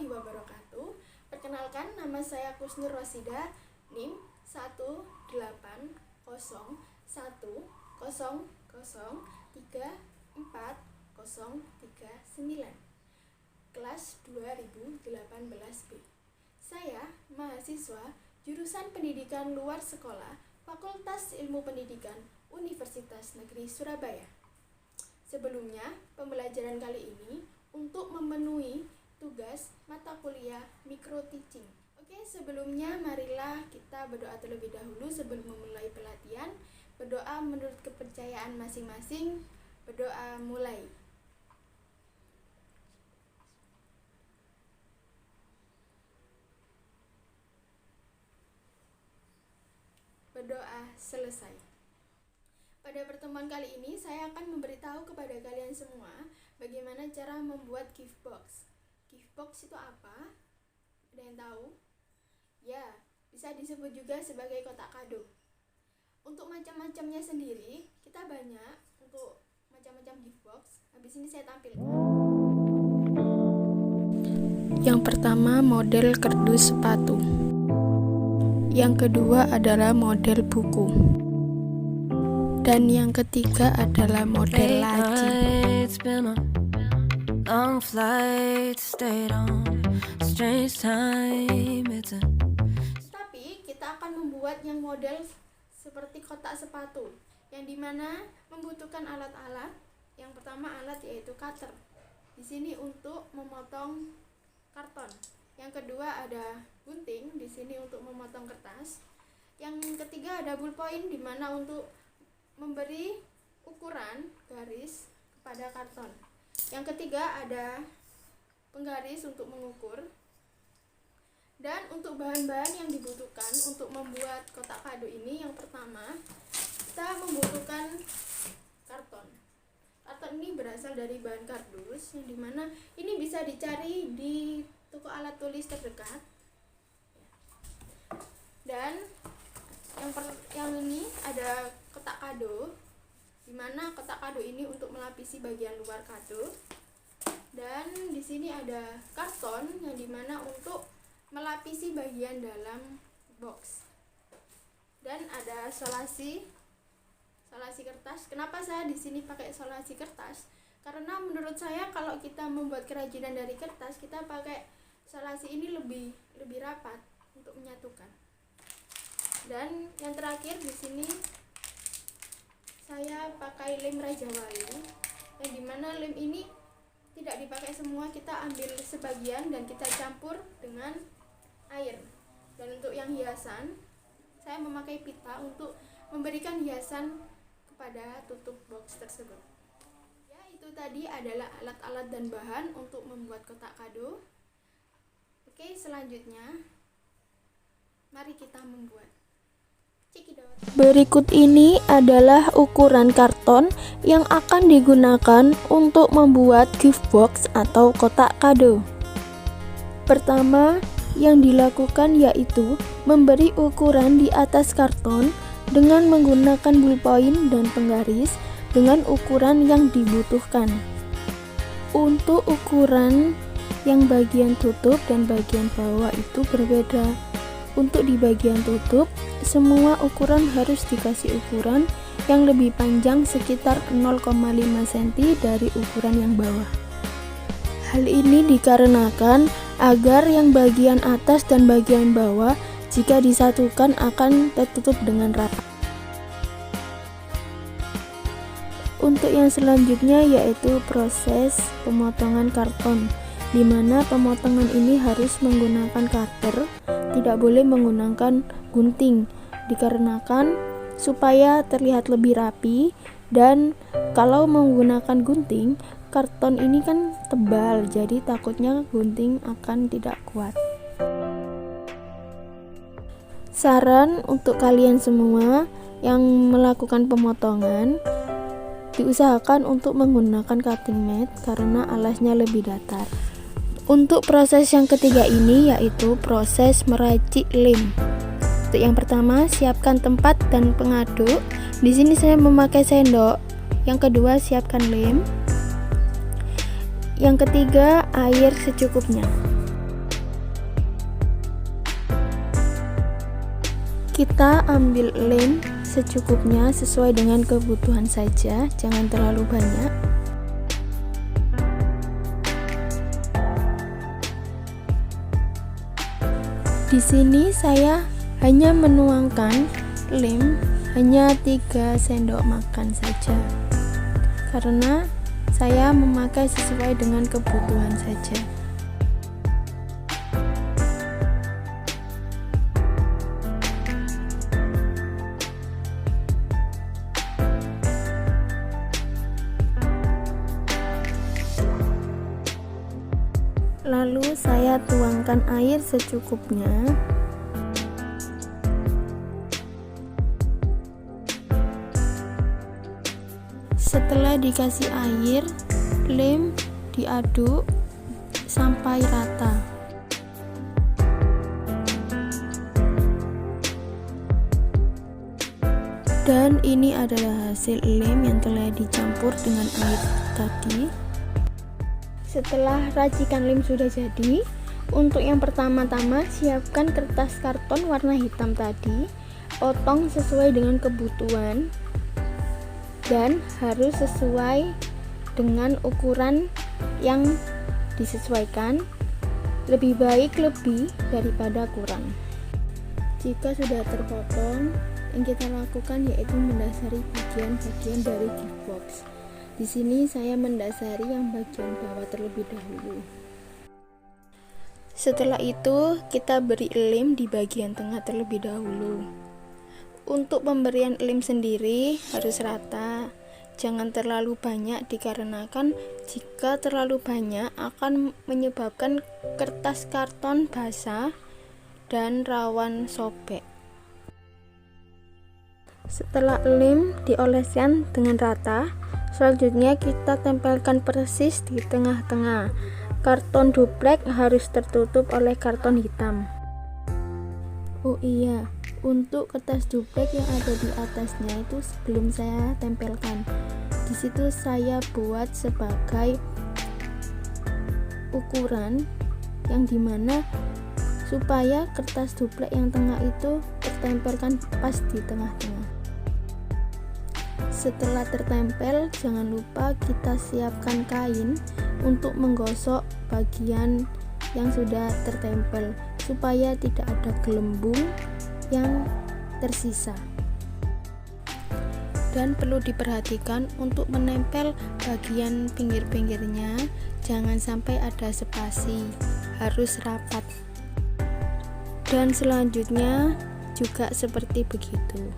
warahmatullahi wabarakatuh. Perkenalkan, nama saya Kusnur Rosida, NIM 18000340039, kelas 2018B. Saya mahasiswa jurusan Pendidikan Luar Sekolah, Fakultas Ilmu Pendidikan, Universitas Negeri Surabaya. Sebelumnya, pembelajaran kali ini untuk memenuhi tugas mata kuliah micro teaching. Oke, sebelumnya marilah kita berdoa terlebih dahulu sebelum memulai pelatihan. Berdoa menurut kepercayaan masing-masing. Berdoa mulai. Berdoa selesai. Pada pertemuan kali ini, saya akan memberitahu kepada kalian semua bagaimana cara membuat gift box. Gift box itu apa? Ada yang tahu? Ya, bisa disebut juga sebagai kotak kado. Untuk macam-macamnya sendiri, kita banyak untuk macam-macam gift box. Habis ini saya tampilkan. Yang pertama, model kardus sepatu. Yang kedua adalah model buku. Dan yang ketiga adalah model laci. Tapi kita akan membuat yang model seperti kotak sepatu, yang dimana membutuhkan alat-alat. Yang pertama alat yaitu cutter. Di sini untuk memotong karton. Yang kedua ada gunting. Di sini untuk memotong kertas. Yang ketiga ada ballpoint, di mana untuk memberi ukuran garis kepada karton. Yang ketiga ada penggaris untuk mengukur. Dan untuk bahan-bahan yang dibutuhkan untuk membuat kotak kado ini, yang pertama kita membutuhkan karton. Karton ini berasal dari bahan kardus, yang dimana ini bisa dicari di toko alat tulis terdekat. Dan yang ini ada kotak kado, dimana kotak kado ini untuk melapisi bagian luar kado. Dan di sini ada karton, yang dimana untuk melapisi bagian dalam box. Dan ada solasi kertas. Kenapa saya di sini pakai solasi kertas? Karena menurut saya kalau kita membuat kerajinan dari kertas, kita pakai solasi ini lebih rapat untuk menyatukan. Dan yang terakhir di sini saya pakai lem Raja Wali, yang dimana lem ini tidak dipakai semua, kita ambil sebagian dan kita campur dengan air. Dan untuk yang hiasan, saya memakai pita untuk memberikan hiasan kepada tutup box tersebut. Ya, itu tadi adalah alat-alat dan bahan untuk membuat kotak kado. Oke, selanjutnya mari kita membuat. Berikut ini adalah ukuran karton yang akan digunakan untuk membuat gift box atau kotak kado. Pertama, yang dilakukan yaitu memberi ukuran di atas karton dengan menggunakan ballpoint dan penggaris dengan ukuran yang dibutuhkan. Untuk ukuran yang bagian tutup dan bagian bawah itu berbeda. Untuk di bagian tutup, semua ukuran harus dikasih ukuran yang lebih panjang sekitar 0,5 cm dari ukuran yang bawah. Hal ini dikarenakan agar yang bagian atas dan bagian bawah jika disatukan akan tertutup dengan rapat. Untuk yang selanjutnya yaitu proses pemotongan karton, di mana pemotongan ini harus menggunakan cutter, tidak boleh menggunakan gunting, dikarenakan supaya terlihat lebih rapi. Dan kalau menggunakan gunting, karton ini kan tebal, jadi takutnya gunting akan tidak kuat. Saran untuk kalian semua yang melakukan pemotongan, diusahakan untuk menggunakan cutting mat karena alasnya lebih datar. Untuk proses yang ketiga ini yaitu proses meracik lem. Untuk yang pertama, siapkan tempat dan pengaduk. Di sini saya memakai sendok. Yang kedua, siapkan lem. Yang ketiga, air secukupnya. Kita ambil lem secukupnya sesuai dengan kebutuhan saja, jangan terlalu banyak. Di sini saya hanya menuangkan lem hanya 3 sendok makan saja, karena saya memakai sesuai dengan kebutuhan saja. Lalu saya tuangkan air secukupnya. Setelah dikasih air, lem diaduk sampai rata. Dan ini adalah hasil lem yang telah dicampur dengan air tadi. Setelah racikan lem sudah jadi, untuk yang pertama-tama siapkan kertas karton warna hitam tadi, potong sesuai dengan kebutuhan dan harus sesuai dengan ukuran yang disesuaikan. Lebih baik lebih daripada kurang. Jika sudah terpotong, yang kita lakukan yaitu mendasari bagian-bagian dari gift box. Di sini saya mendasari yang bagian bawah terlebih dahulu. Setelah itu kita beri lem di bagian tengah terlebih dahulu. Untuk pemberian lem sendiri harus rata, jangan terlalu banyak dikarenakan jika terlalu banyak akan menyebabkan kertas karton basah dan rawan sobek. Setelah lem dioleskan dengan rata, selanjutnya kita tempelkan persis di tengah-tengah. Karton duplek harus tertutup oleh karton hitam. Oh iya, untuk kertas duplek yang ada di atasnya itu sebelum saya tempelkan, di situ saya buat sebagai ukuran yang dimana supaya kertas duplek yang tengah itu tertempelkan pas di tengah-tengah. Setelah tertempel, jangan lupa kita siapkan kain untuk menggosok bagian yang sudah tertempel supaya tidak ada gelembung yang tersisa. Dan perlu diperhatikan untuk menempel bagian pinggir-pinggirnya, jangan sampai ada spasi, harus rapat. Dan selanjutnya juga seperti begitu.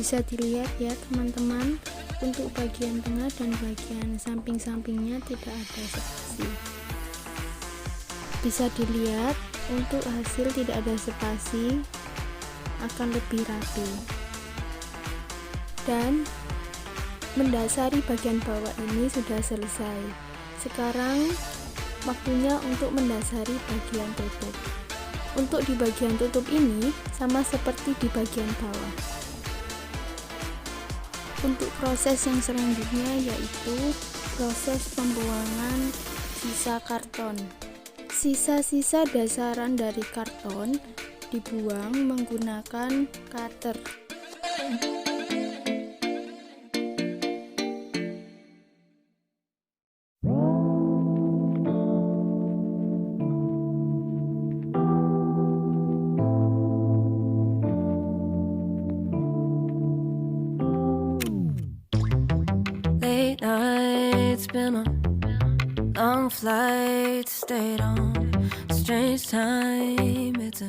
Bisa dilihat ya teman-teman, untuk bagian tengah dan bagian samping-sampingnya tidak ada spasi. Bisa dilihat untuk hasil tidak ada spasi akan lebih rapi. Dan mendasari bagian bawah ini sudah selesai. Sekarang waktunya untuk mendasari bagian tutup. Untuk di bagian tutup ini sama seperti di bagian bawah. Untuk proses yang selanjutnya yaitu proses pembuangan sisa karton. Sisa-sisa dasaran dari karton dibuang menggunakan cutter. Nights been on long flights, stayed on strange time. It's a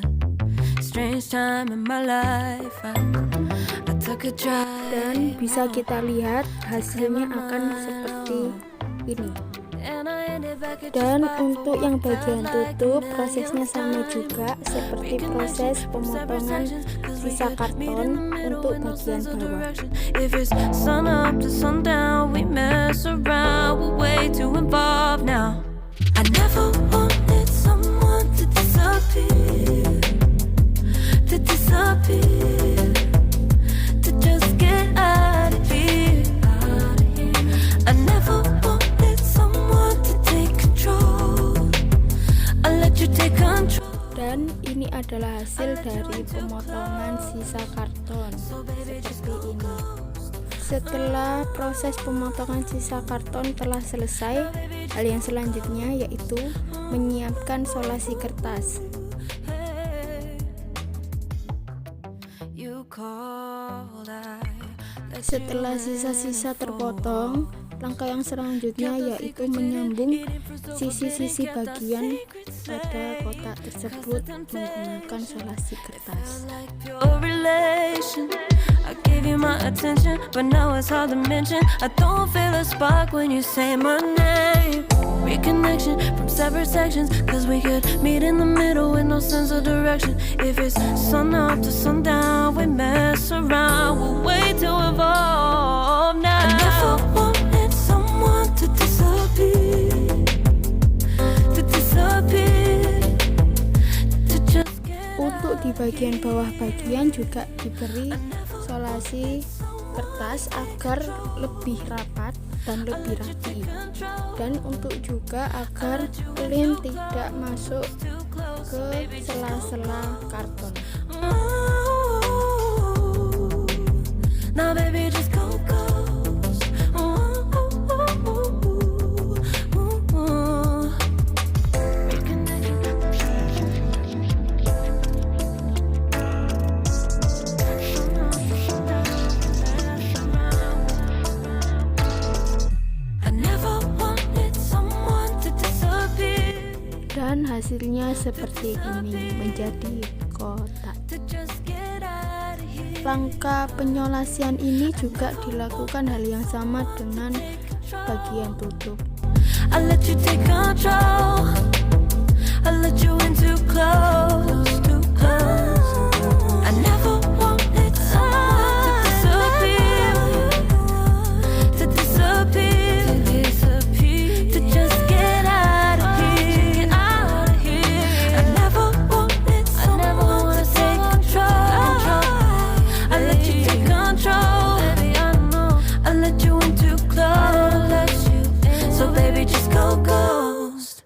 strange time in my life. I took a drive. Dan bisa kita lihat hasilnya akan seperti ini. Dan untuk yang bagian tutup, prosesnya sama juga seperti proses pemotongan sisa karton untuk bagian bawah. If it's sun up to sundown, we mess around, we're way too involved now. I never wanted someone to disappear, to just get out of here. I never wanted someone to take control. I let you take control. Dan ini adalah hasil dari pemotongan sisa karton seperti ini. Setelah proses pemotongan sisa karton telah selesai, hal yang selanjutnya yaitu menyiapkan solasi kertas. Setelah sisa-sisa terpotong, langkah yang selanjutnya yaitu menyambung sisi-sisi bagian pada kotak tersebut menggunakan solasi kertas. I gave you my attention, but now it's hard to mention. I don't feel a spark when you say my name. Reconnection from separate sections, cause we could meet in the middle with no sense of direction. If it's sun up to sundown, we mess around, we're way too involved now. I never wanted someone to disappear, to just get. Untuk di bagian bawah bagian juga diberi solasi kertas agar lebih rapat dan lebih rapi, dan untuk juga agar lem tidak masuk ke sela-sela karton. Now baby just go ghost. Dan hasilnya seperti ini, menjadi kotak. Langkah penyolasian ini juga dilakukan hal yang sama dengan bagian tutup. I let you take control. I let you in too close, too close. I never wanted someone to disappear, to just get out of here. I never wanted someone to take control. I let you take control. I let you in too close. So baby, just go ghost.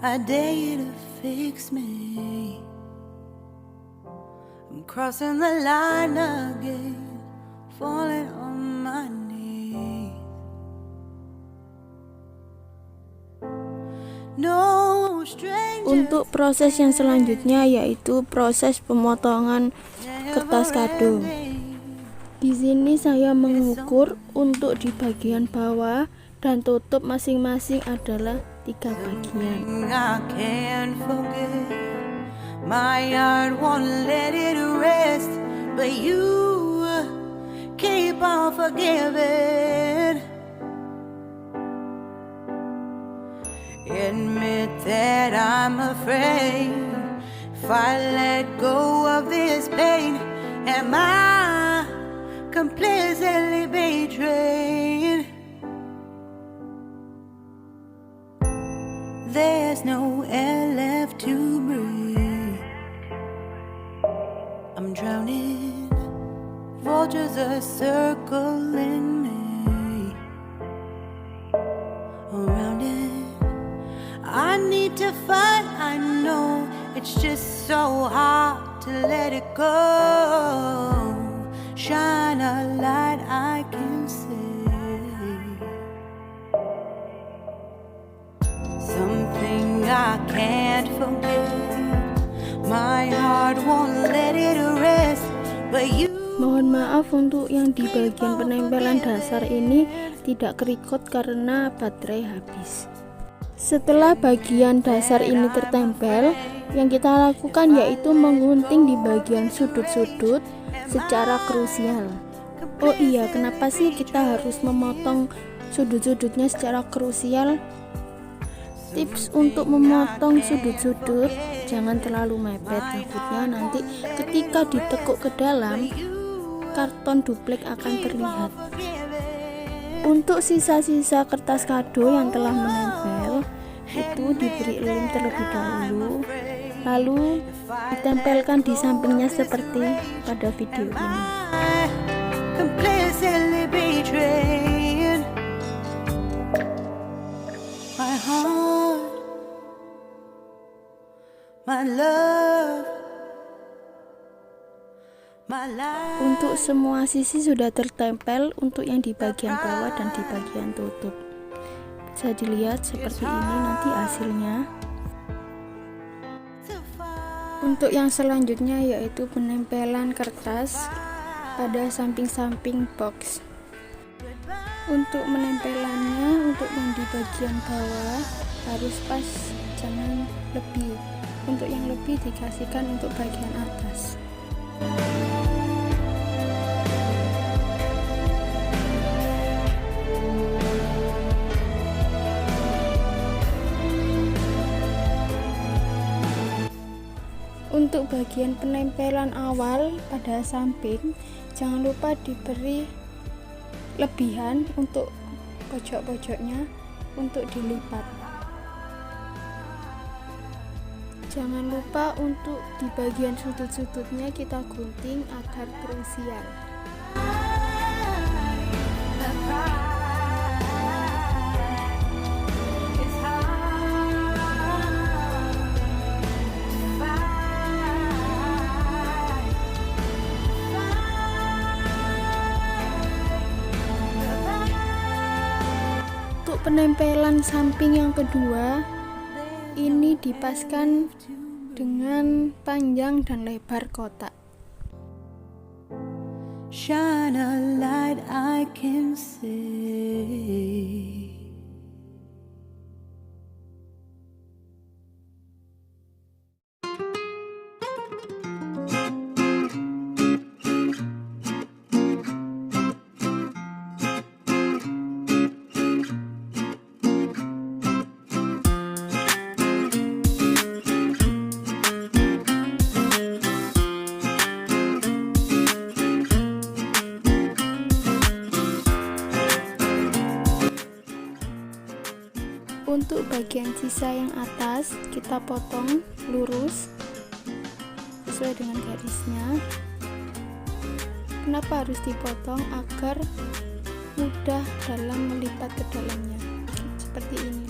I dare you to fix me. I'm crossing the line again, falling on my knees. No stranger. Untuk proses yang selanjutnya yaitu proses pemotongan kertas kado. Di sini saya mengukur untuk di bagian bawah dan tutup masing-masing adalah 3 bagian. I can't forget. My heart won't let it rest, but you keep on forgiving. Admit that I'm afraid if I let go of this pain, am I completely betrayed? There's no air left to breathe. I'm drowning. Vultures are circling me. Around it, I need to fight. I know it's just so hard to let it go. Shine a light I can see. Something I can't forget. My heart won't let it rest, but you. Mohon maaf untuk yang di bagian penempelan dasar ini tidak kerikot karena baterai habis. Setelah bagian dasar ini tertempel, yang kita lakukan yaitu menggunting di bagian sudut-sudut secara krusial. Oh iya, kenapa sih kita harus memotong sudut-sudutnya secara krusial? Tips untuk memotong sudut-sudut, jangan terlalu mepet, takutnya nanti ketika ditekuk ke dalam, karton duplek akan terlihat. Untuk sisa-sisa kertas kado yang telah menempel, itu diberi lem terlebih dahulu, lalu ditempelkan di sampingnya seperti pada video ini. Completely betrayed my heart, my love, my life. Untuk semua sisi sudah tertempel, untuk yang di bagian bawah dan di bagian tutup. Bisa dilihat seperti ini nanti hasilnya. Untuk yang selanjutnya yaitu penempelan kertas pada samping-samping box. Untuk menempelannya, untuk yang di bagian bawah harus pas, jangan lebih. Untuk yang lebih dikasihkan untuk bagian atas. Untuk bagian penempelan awal pada samping, jangan lupa diberi lebihan untuk pojok-pojoknya untuk dilipat. Jangan lupa untuk di bagian sudut-sudutnya kita gunting agar krusial. Penempelan samping yang kedua ini dipaskan dengan panjang dan lebar kotak. Shine a light I can see. Untuk bagian sisa yang atas kita potong lurus sesuai dengan garisnya. Kenapa harus dipotong? Agar mudah dalam melipat ke dalamnya, seperti ini.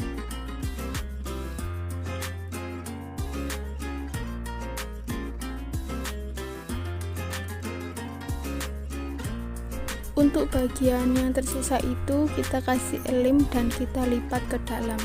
Untuk bagian yang tersisa itu kita kasih lem dan kita lipat ke dalam.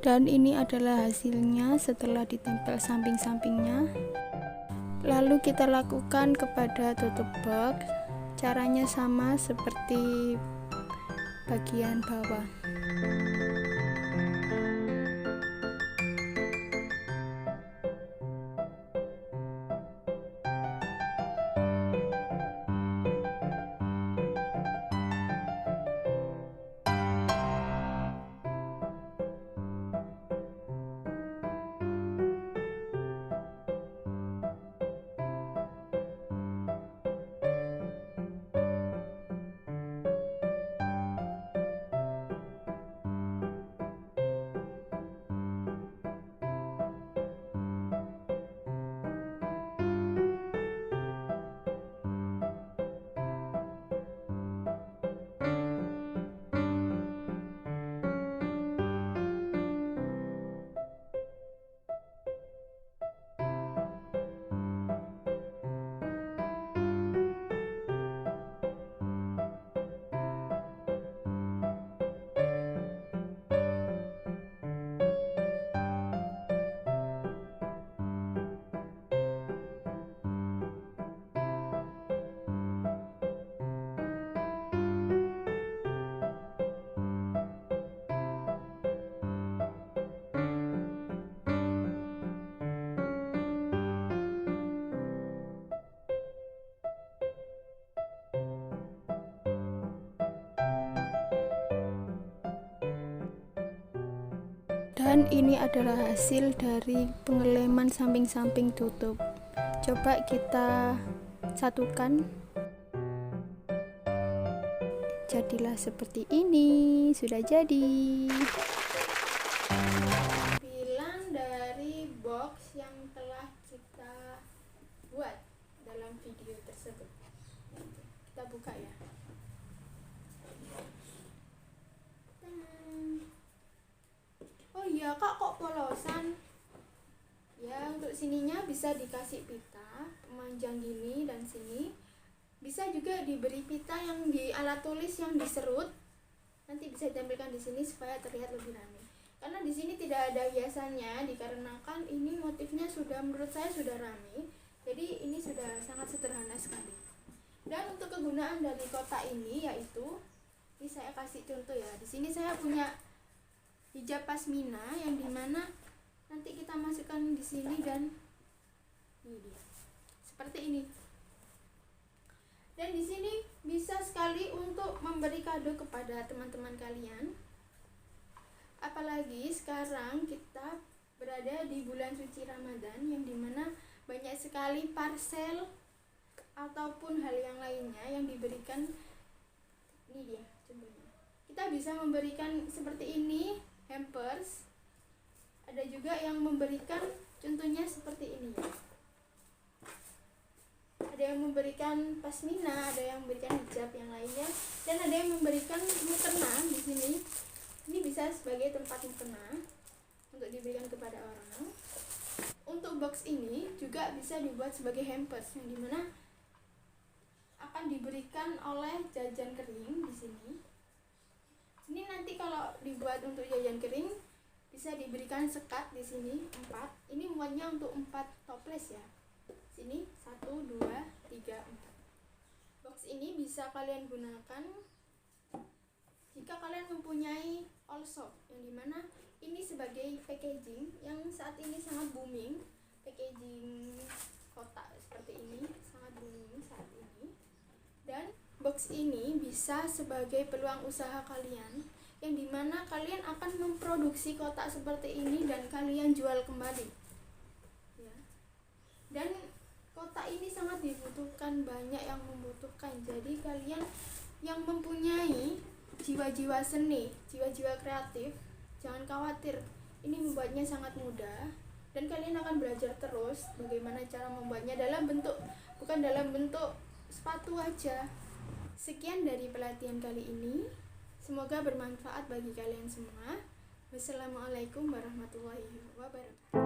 Dan ini adalah hasilnya setelah ditempel samping-sampingnya. Lalu kita lakukan kepada tutup box. Caranya sama seperti bagian bawah. Dan ini adalah hasil dari pengeleman samping-samping tutup. Coba kita satukan. Jadilah seperti ini, sudah jadi. Tampilan dari box yang telah kita buat dalam video tersebut. Kita buka ya. Oh iya kak, kok polosan? Ya, untuk sininya bisa dikasih pita pemanjang gini, dan sini bisa juga diberi pita yang di alat tulis yang diserut. Nanti bisa ditampilkan di sini supaya terlihat lebih rapi. Karena di sini tidak ada hiasannya, dikarenakan ini motifnya sudah, menurut saya sudah rapi. Jadi ini sudah sangat sederhana sekali. Dan untuk kegunaan dari kotak ini yaitu, ini saya kasih contoh ya. Di sini saya punya hijab pasmina yang dimana nanti kita masukkan di sini, dan ini dia seperti ini. Dan di sini bisa sekali untuk memberi kado kepada teman-teman kalian. Apalagi sekarang kita berada di bulan suci Ramadan yang dimana banyak sekali parcel ataupun hal yang lainnya yang diberikan. Ini dia contohnya. Kita bisa memberikan seperti ini, hampers. Ada juga yang memberikan contohnya seperti ini ya. Ada yang memberikan pasmina, ada yang memberikan hijab yang lainnya, dan ada yang memberikan mukena di sini. Ini bisa sebagai tempat mukena untuk diberikan kepada orang. Untuk box ini juga bisa dibuat sebagai hampers yang dimana akan diberikan oleh jajan kering di sini. Ini nanti kalau dibuat untuk jajan kering bisa diberikan sekat di sini 4. Ini muatnya untuk 4 toples ya. Sini 1, 2, 3, 4. Box ini bisa kalian gunakan jika kalian mempunyai all shop, yang dimana ini sebagai packaging yang saat ini sangat booming. Packaging kotak seperti ini sangat booming saat ini. Dan box ini bisa sebagai peluang usaha kalian, yang dimana kalian akan memproduksi kotak seperti ini dan kalian jual kembali ya. Dan kotak ini sangat dibutuhkan, banyak yang membutuhkan. Jadi kalian yang mempunyai jiwa-jiwa seni, jiwa-jiwa kreatif, jangan khawatir, ini membuatnya sangat mudah. Dan kalian akan belajar terus bagaimana cara membuatnya dalam bentuk, bukan dalam bentuk sepatu aja. Sekian dari pelatihan kali ini. Semoga bermanfaat bagi kalian semua. Wassalamualaikum warahmatullahi wabarakatuh.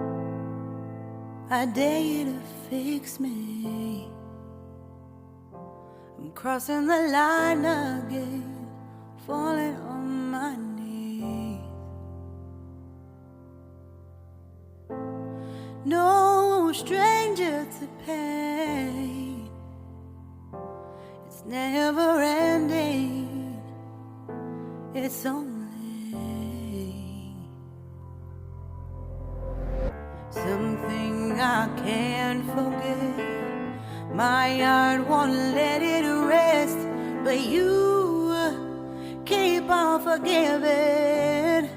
I dare you to fix me. I'm crossing the line again, falling on my knees. No stranger to pain, it's never ending, it's only something I can't forget. My heart won't let it rest, but you keep on forgiving.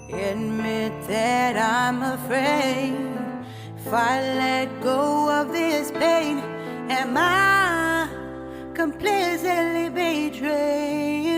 Admit that I'm afraid, if I let go of this pain, am I completely betrayed?